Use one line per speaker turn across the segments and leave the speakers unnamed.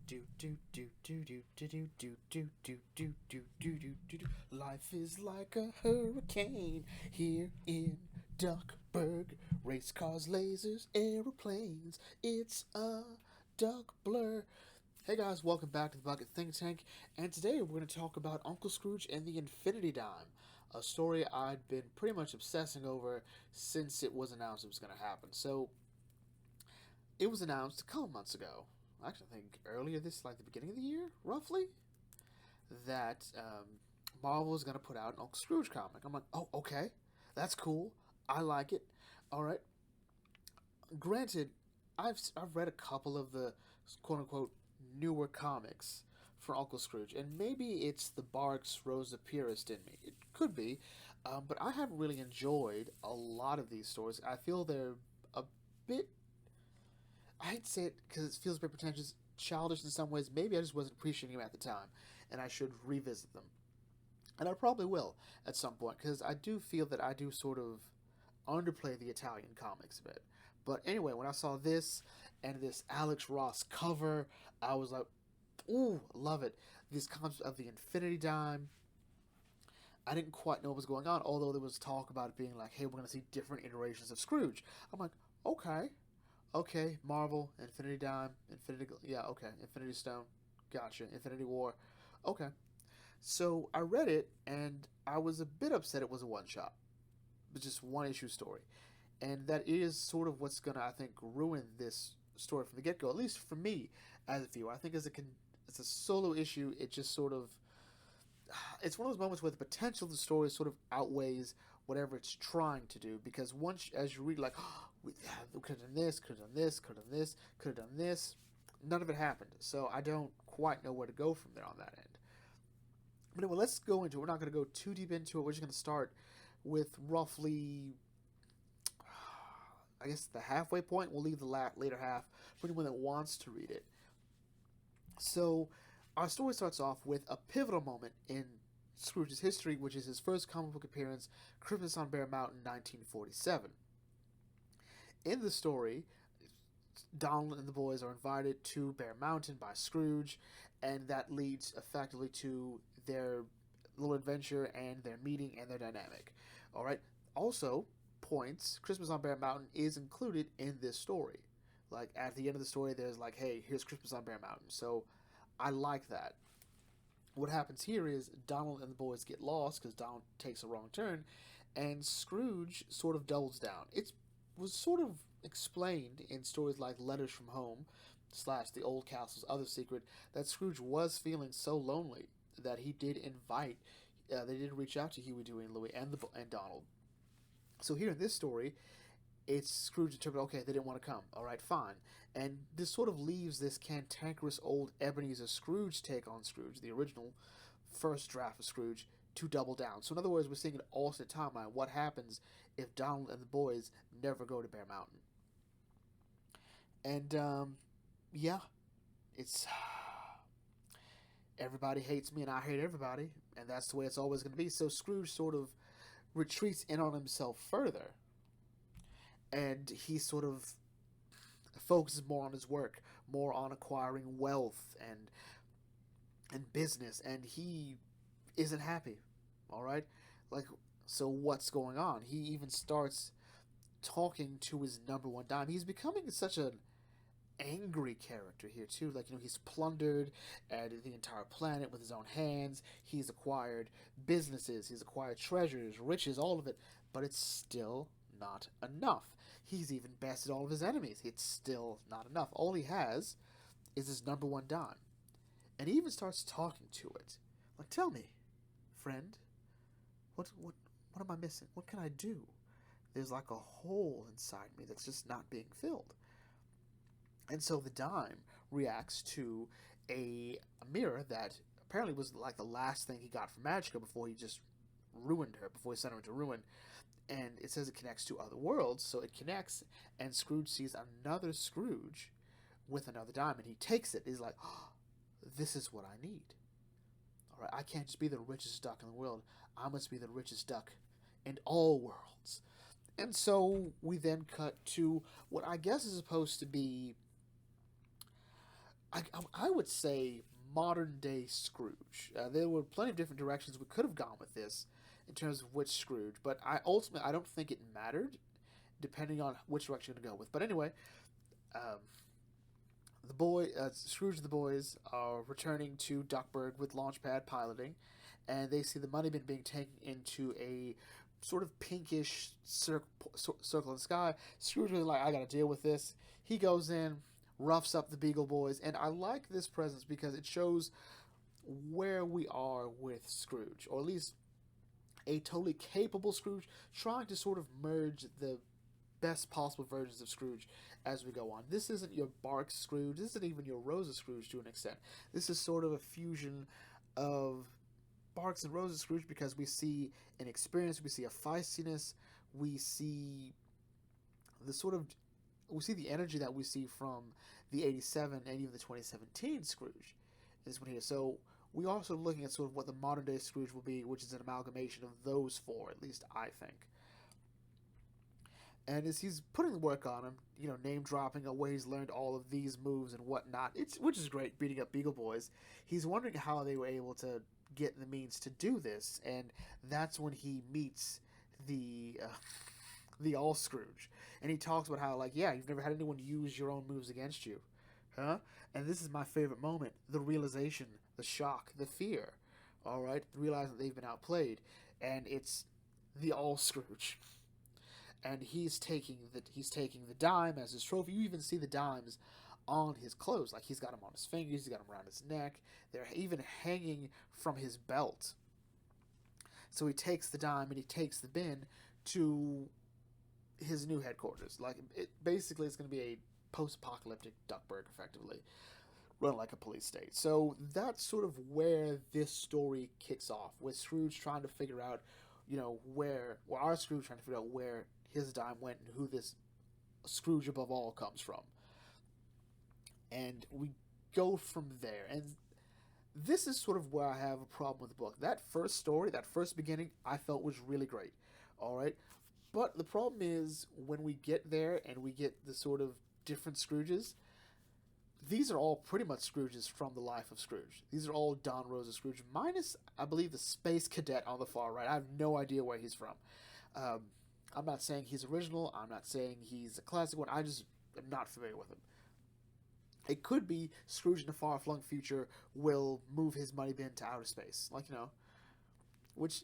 Do do do do do do do do do do do do do do do. Life is like a hurricane here in Duckburg. Race cars, lasers, aeroplanes. It's a duck blur. Hey guys, welcome back to the Bucket Think Tank, and today we're going to talk about Uncle Scrooge and the Infinity Dime, a story I'd been pretty much obsessing over since it was announced it was going to happen. So, it was announced a couple months ago, actually I think earlier this, like the beginning of the year, roughly, that Marvel is going to put out an Uncle Scrooge comic. I'm like, oh, okay, that's cool. I like it. All right. Granted, I've read a couple of the quote unquote newer comics for Uncle Scrooge, and maybe it's the Barks Rosa purist in me. It could be, but I have really enjoyed a lot of these stories. I feel they're a bit, I hate to say it because it feels a bit pretentious, childish in some ways. Maybe I just wasn't appreciating them at the time, and I should revisit them. And I probably will at some point because I do feel that I do sort of underplay the Italian comics a bit. But anyway, when I saw this and this Alex Ross cover, I was like, ooh, love it. This concept of the Infinity Dime. I didn't quite know what was going on, although there was talk about it being like, hey, we're going to see different iterations of Scrooge. I'm like, okay, okay, Marvel, Infinity Dime, yeah, okay, Infinity Stone, gotcha, Infinity War, okay. So I read it, and I was a bit upset it was a one shot, but just one issue story, and that is sort of what's gonna, I think, ruin this story from the get go. At least for me as a viewer, I think as a solo issue, it just sort of, it's one of those moments where the potential of the story sort of outweighs whatever it's trying to do. Because once, as you read, like, oh, we could have done this, could have done this, could have done this, could have done this. None of it happened, so I don't quite know where to go from there on that end. But anyway, let's go into it. We're not going to go too deep into it. We're just going to start with roughly, I guess, the halfway point. We'll leave the later half for anyone that wants to read it. So, our story starts off with a pivotal moment in Scrooge's history, which is his first comic book appearance, Christmas on Bear Mountain, 1947. In the story, Donald and the boys are invited to Bear Mountain by Scrooge, and that leads effectively to their little adventure and their meeting and their dynamic. All right. Also, points Christmas on Bear Mountain is included in this story. Like at the end of the story, there's like, hey, here's Christmas on Bear Mountain. So I like that. What happens here is Donald and the boys get lost because Donald takes a wrong turn, and Scrooge sort of doubles down. It was sort of explained in stories like Letters from Home slash The Old Castle's Other Secret that Scrooge was feeling so lonely that he did invite, they did reach out to Huey, Dewey, and Louie and Donald. So here in this story, it's Scrooge determined, okay, they didn't want to come. All right, fine. And this sort of leaves this cantankerous old Ebenezer Scrooge take on Scrooge, the original first draft of Scrooge, to double down. So in other words, we're seeing an alternate timeline. What happens if Donald and the boys never go to Bear Mountain? And yeah, it's everybody hates me and I hate everybody, and that's the way it's always going to be. So Scrooge sort of retreats in on himself further, and he sort of focuses more on his work, more on acquiring wealth and business, and he isn't happy. All right, like, so what's going on? He even starts talking to his number one dime. He's becoming such an angry character here too. Like, he's plundered the entire planet with his own hands. He's acquired businesses, he's acquired treasures, riches, all of it, but it's still not enough. He's even bested all of his enemies. It's still not enough. All he has is his number one dime. And he even starts talking to it. Like, tell me, friend, what am I missing? What can I do? There's like a hole inside me that's just not being filled. And so the dime reacts to a mirror that apparently was like the last thing he got from Magica before he just ruined her, before he sent her into ruin. And it says it connects to other worlds, so it connects, and Scrooge sees another Scrooge with another dime, and he takes it. He's like, oh, this is what I need. All right, I can't just be the richest duck in the world. I must be the richest duck in all worlds. And so we then cut to what I guess is supposed to be I would say modern day Scrooge. There were plenty of different directions we could have gone with this in terms of which Scrooge, but I don't think it mattered depending on which direction to go with. But anyway, um, Scrooge and the boys are returning to Duckburg with Launchpad piloting, and they see the money bin being taken into a sort of pinkish circle in the sky. Scrooge is like, I gotta deal with this. He goes in, roughs up the Beagle Boys, and I like this presence because it shows where we are with Scrooge, or at least a totally capable Scrooge trying to sort of merge the best possible versions of Scrooge as we go on. This isn't your Bark Scrooge, this isn't even your Rosa Scrooge to an extent. This is sort of a fusion of Barks and Rosa Scrooge because we see an experience, we see a feistiness, we see the sort of we see the energy that we see from the 87 and even the 2017 Scrooge is when here. So we are also looking at sort of what the modern day Scrooge will be, which is an amalgamation of those four, at least I think. And as he's putting the work on him, name dropping where he's learned all of these moves and whatnot, which is great, beating up Beagle Boys. He's wondering how they were able to get the means to do this, and that's when he meets the All Scrooge, and he talks about how, like, yeah, you've never had anyone use your own moves against you, huh? And this is my favorite moment: the realization, the shock, the fear. All right, realizing that they've been outplayed, and it's the All Scrooge. And he's taking the dime as his trophy. You even see the dimes on his clothes, like he's got them on his fingers, he's got them around his neck. They're even hanging from his belt. So he takes the dime and he takes the bin to his new headquarters. Like basically, it's going to be a post-apocalyptic Duckburg, effectively run like a police state. So that's sort of where this story kicks off, with Scrooge trying to figure out, our Scrooge trying to figure out where his dime went and who this Scrooge Above all comes from. And we go from there. And this is sort of where I have a problem with the book. That first story, that first beginning, I felt was really great. All right. But the problem is when we get there and we get the sort of different Scrooges, these are all pretty much Scrooges from the life of Scrooge. These are all Don Rosa Scrooge, minus, I believe, the Space Cadet on the far right. I have no idea where he's from. I'm not saying he's original. I'm not saying he's a classic one. I just am not familiar with him. It could be Scrooge in the far-flung future will move his money bin to outer space. Which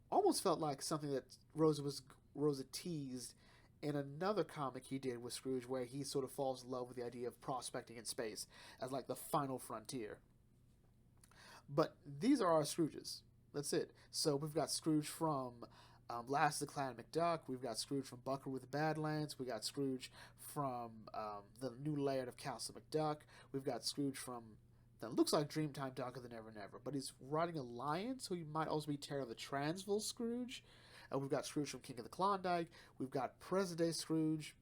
almost felt like something that Rosa teased in another comic he did with Scrooge, where he sort of falls in love with the idea of prospecting in space as like the final frontier. But these are our Scrooges. That's it. So we've got Scrooge from Last of the Clan McDuck. We've got Scrooge from Bucker with the Badlands. We got Scrooge from the new laird of Castle McDuck. We've got Scrooge from that looks like Dreamtime Duck of the Never Never, but he's riding a lion, so he might also be Terror of the Transvaal Scrooge. We've got Scrooge from King of the Klondike. We've got Present-day Scrooge.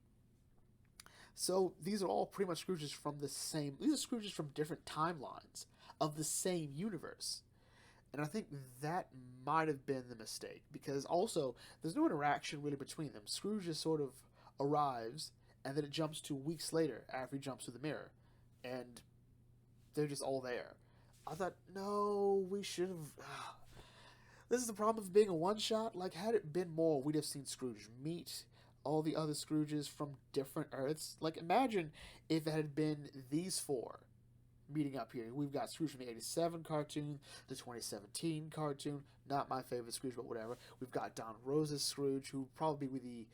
So these are all pretty much Scrooges from the same... These are Scrooges from different timelines of the same universe. And I think that might have been the mistake, because also there's no interaction really between them. Scrooge just sort of arrives, and then it jumps to weeks later after he jumps through the mirror. And they're just all there. I thought, no, we should have... This is the problem of being a one-shot. Like, had it been more, we'd have seen Scrooge meet all the other Scrooges from different Earths. Like, imagine if it had been these four meeting up here. We've got Scrooge from the 87 cartoon, the 2017 cartoon, not my favorite Scrooge, but whatever. We've got Don Rosa's Scrooge, who probably be the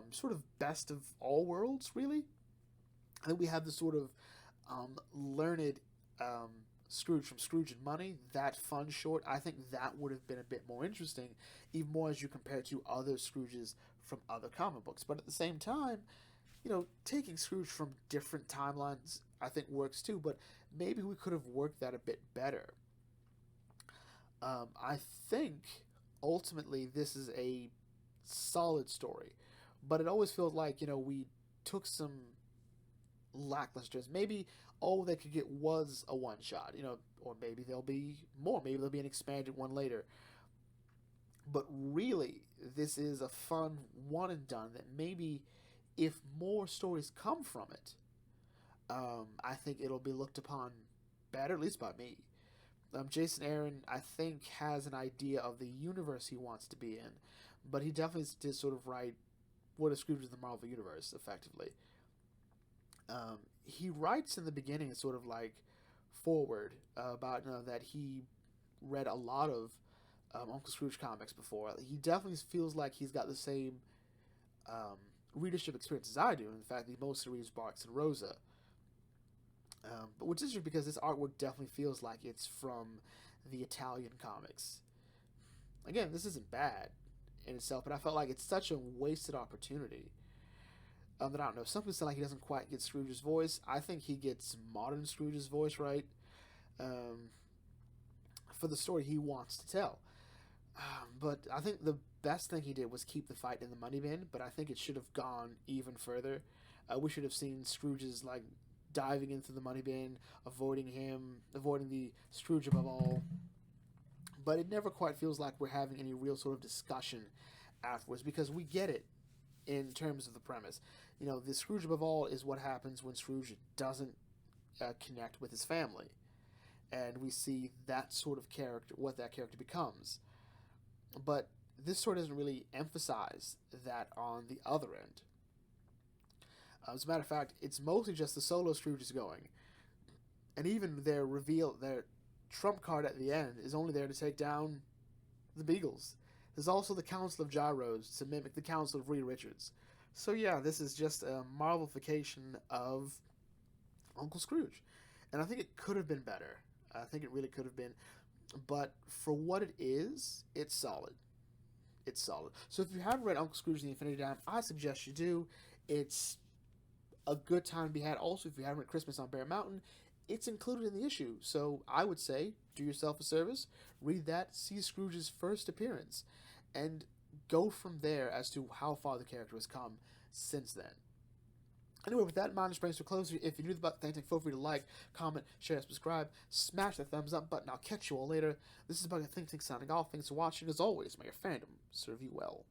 sort of best of all worlds, really. And then we have the sort of learned Scrooge from Scrooge and Money, that fun short. I think that would have been a bit more interesting, even more as you compare to other Scrooges from other comic books. But at the same time, taking Scrooge from different timelines, I think works too, but maybe we could have worked that a bit better. I think, ultimately, this is a solid story, but it always feels like, we took some lacklusters. Maybe all they could get was a one-shot, or maybe there'll be more. Maybe there'll be an expanded one later. But really, this is a fun one and done that maybe if more stories come from it, I think it'll be looked upon better, at least by me. Jason Aaron, I think, has an idea of the universe he wants to be in, but he definitely did sort of write what is Scrooge in the Marvel Universe, effectively. He writes in the beginning sort of like forward about that he read a lot of Uncle Scrooge comics before. He definitely feels like he's got the same um, readership experience as I do. In fact, he mostly reads Barks and Rosa. But which is interesting because this artwork definitely feels like it's from the Italian comics. Again, this isn't bad in itself, but I felt like it's such a wasted opportunity. That I don't know. Some people say like he doesn't quite get Scrooge's voice. I think he gets modern Scrooge's voice right um, for the story he wants to tell. But I think the best thing he did was keep the fight in the money bin. But I think it should have gone even further. We should have seen Scrooge's like diving into the money bin, avoiding the Scrooge above all. But it never quite feels like we're having any real sort of discussion afterwards because we get it in terms of the premise. The Scrooge above all is what happens when Scrooge doesn't connect with his family. And we see that sort of character, what that character becomes. But this story doesn't really emphasize that on the other end. As a matter of fact, it's mostly just the solo Scrooges going. And even their trump card at the end is only there to take down the Beagles. There's also the Council of Gyros to mimic the Council of Reed Richards. So yeah, this is just a Marvelification of Uncle Scrooge. And I think it could have been better. I think it really could have been. But for what it is, it's solid. It's solid. So if you haven't read Uncle Scrooge and the Infinity Dime, I suggest you do. It's a good time to be had. Also, if you haven't read Christmas on Bear Mountain, it's included in the issue. So I would say, do yourself a service, read that, see Scrooge's first appearance, and go from there as to how far the character has come since then. Anyway, with that in mind, this brings to a close. If you're new to the thing, feel free to like, comment, share, subscribe, smash the thumbs up button. I'll catch you all later. This is Bug Think Tank signing off. Thanks for watching. As always, may your fandom serve you well.